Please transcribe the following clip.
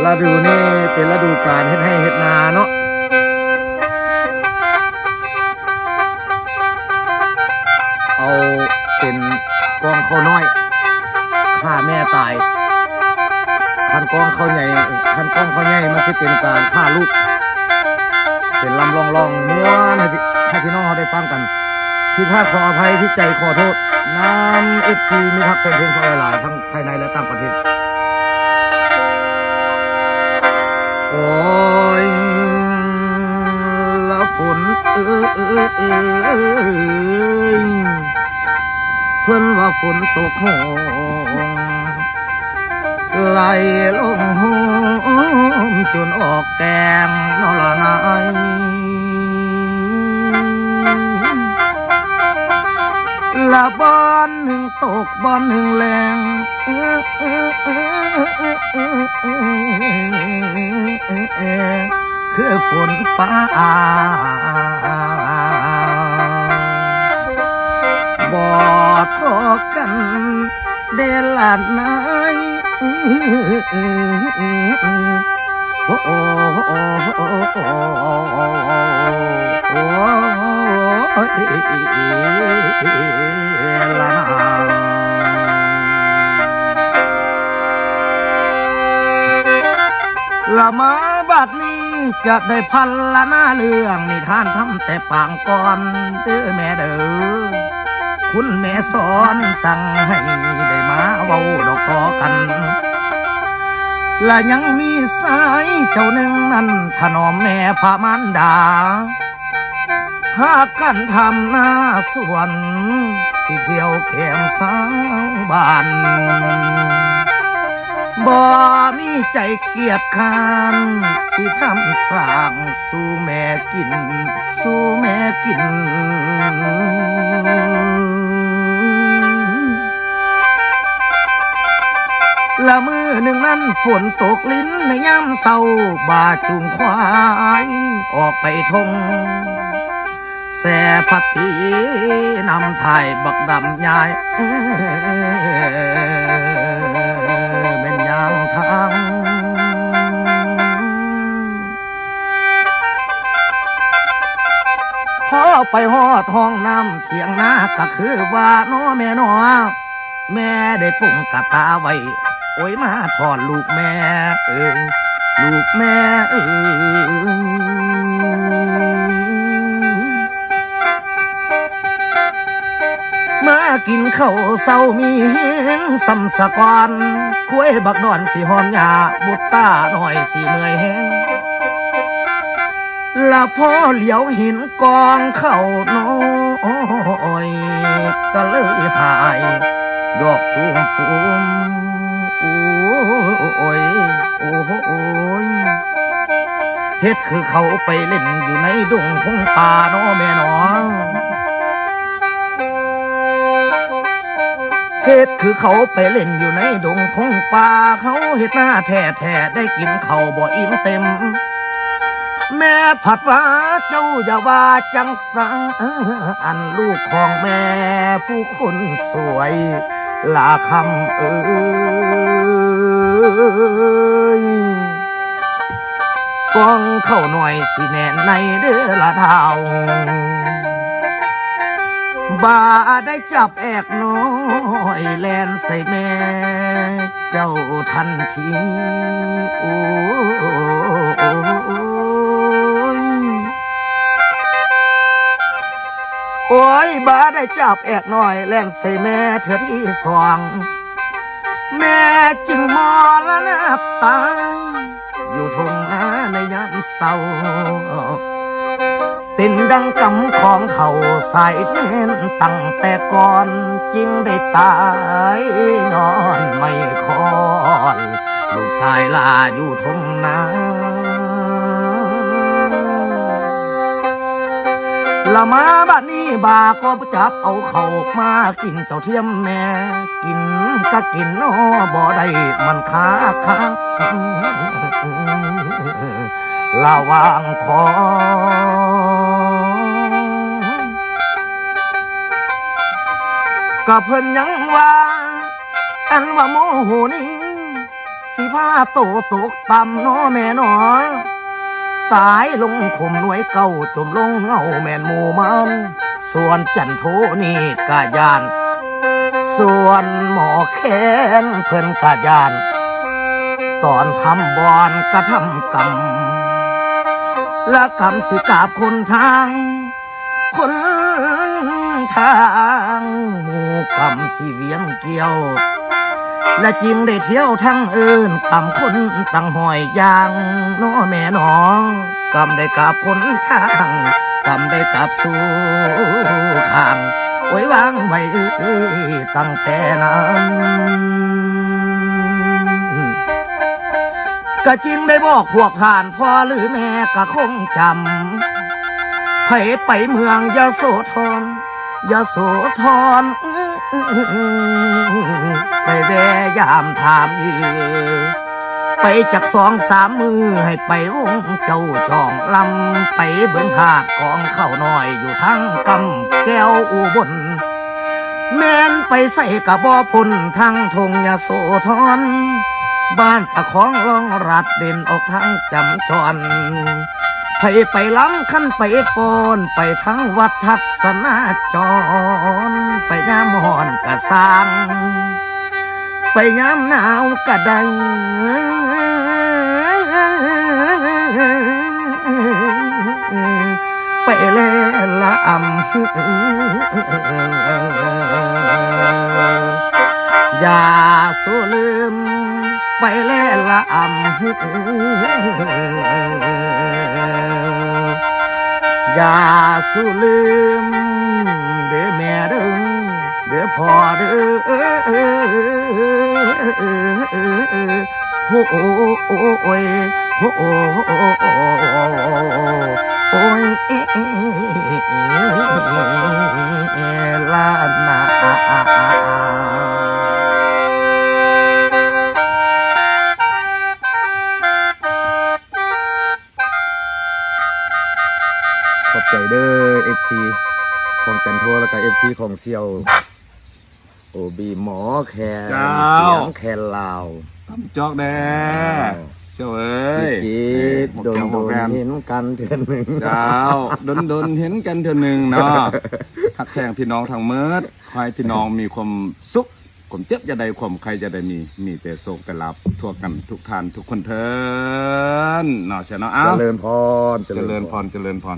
ฤดูนี่เป็นฤดูกาลเฮ็ดให้เฮ็ดนาเนาะเอาเป็นกองข้าวน้อยฆ่าแม่ตายคันกองข้าวใหญ่คันกองข้าวใหญ่มันจะเป็นการฆ่าลูกเป็นลำลองม้วนให้พี่น้องเขาได้ฟังกันพี่พลาดขออภัยพี่ใจขอโทษน้ำFCมีทักเป็นเพลงหลายทั้งภายในและต่างประเทศโอ้ยละฝนเพิ่นว่าฝนตกโหไหลลงโหมจนออกแกงนอละนายละบอนหนึ่งตกบอนหนึ่งแรงคือฝนฟ้าบ่ทอกันเดลาดนายโอ้โอ้โอ้โอ้โอ้โอ้ละนาละมาบัดนี้จะได้พันละหน้าเรื่องนิทานทำแต่ปางก่อนเด้อแม่เด้อคุณแม่สอนสั่งให้ได้มาเว้าดอกต่อกันและยังมีสายเจ้าหนึ่งนั้นถนอมแม่พามารดาหากกันทำหน้าสวนที่เที่ยวแก้มสาวบ้านบ่มีใจเกียจคร้านสิทำสร้างสู่แม่กินสู่แม่กินละมือหนึ่งนั้นฝนตกลิ้นในยามเศร้าบาจุงควายออกไปทงแส่พัดทีนำถ่ายบักดำยายเป็นยามทางพอไปหอดห้องน้ำเถียงนาก็คือว่าน้อแม่น้อแม่ได้ปุ่มกะตาไว้โอ้ยมาถอนลูกแม่ลูกแม่มากินข้าวเศร้ามีเฮงสัมสะกอนคุยบักดอนสีหอมหยาบุตตาหน่อยสีเมื่อยแห้งละพ่อเหลียวหินกองเข้าน้อยก็เลยหายดอกตูมฟูมโอ้ยเฮ็ดคือเขาไปเล่นอยู่ในดงพงป่าน้อแม่น้องเฮ็ดคือเขาไปเล่นอยู่ในดงพงป่าเขาเฮ็ดหน้าแท้ได้กินเขาบ่อิ่มเต็มแม่ผัดว่าเจ้าอย่าว่าจังสาอันลูกของแม่ผู้คนสวยลาคำกองเข้าหน่อยสิแน่ในเด้อละเท้าบาได้จับแอกน้อยแลนใส่แม่เจ้าทันทีโอ้ยบาได้จับแอกน้อยแล่นใส่แม่เธอที่สองแม่จึงมอละนาตายอยู่ทุ่งนาในยามเศร้าเป็นดังกำของเขาสายเน้นตั้งแต่ก่อนจึงได้ตายนอนไม่คอนลูกชายลาอยู่ทุ่งนาละมาบัดนี้บาก็จับเอาเขามากินเจ้าเทียมแม่กินก็กินน้อบ่ได้มันค้างระวางคอก็เพิ่นยังว่าอันว่าโมโหนี้ สิพาโตตกต่ำน้อแม่น้อตายลงข่มหน่วยเก่าจมลงเงาแม่นหมู่มันส่วนจันโทนี่กะยานส่วนหมอแค้นเพิ่นกะยานตอนทำบอนกระทำกรรมและกรรมสิกาบคนทางคนทางหมู่กรรมสิเวียนเกี่ยวและจริงได้เที่ยวทั้งอื่นกรรมคนตั้งหอยยางน้อแม่น้อกรรมได้กราบคนทางกรรมได้กราบสู่ข้างไว้วางไว้ตั้งแต่นั้นก็จริงได้บอกพวกผ่านพ่อหรือแม่ก็คงจำไปเมืองยโสธรยโสธรไปแวะยามถามอีไปจาก2-3 มือให้ไปวงเจ้าจองลำไปเบิ่งหาดของเข้าน้อยอยู่ทั้งกำแก้วอุบลแม่นไปใส่กระบอพุ่นทั้งทงยโสธรบ้านตะของลองรัดเด่นออกทั้งจำจรไปล้ำขั้นไปโฟนไปทั้งวัดทัศนาจรไปย้ำหอนกะสร้างไปย้ำหนาวกะดังไปเล่ละอำอย่าสู้ลืมไปเล่ละอำอย่าสู้ลืมเด้อแม่เด้อเด้อพ่อเด้อโอ้โอ้ยโอ้โอ้ยลานาขอบใจเด้อ FC ของจันทัวแล้วก็ FC ของเซียวโอบีหมอแคนเสียงแคนลาวจอกแดเสียวเอ้ยโดนเห็นกันเทือนหนึ่งเจ้าโดนเห็นกันเทือนหนึ่งเนาะทักแข่งพี่น้องทางเมิดคอยพี่น้องมีความสุขผมเจ็บจะได้ความใครจะได้มีแต่โศกแต่ลับทั่วกันทุกท่านทุกคนเทินเนาะเสียเนาะเจริญพรเจริญพร